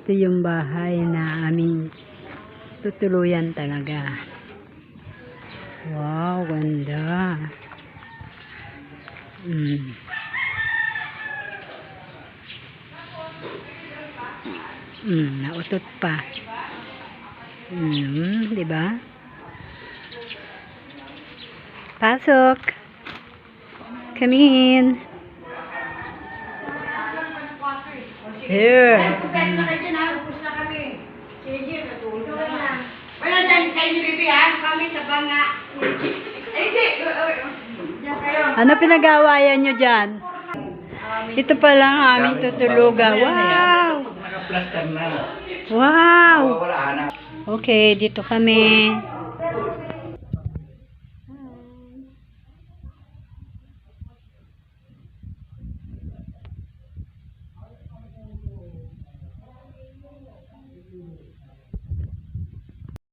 Ito yung bahay na aming tutuluyan talaga. Wow, ganda. Nautot pa. Di ba? Pasok. Come in. Here. Ano pinag-aawayan nyo dyan? Ito pa lang aming tutulugan. Wow! Wow! Okay, dito kami.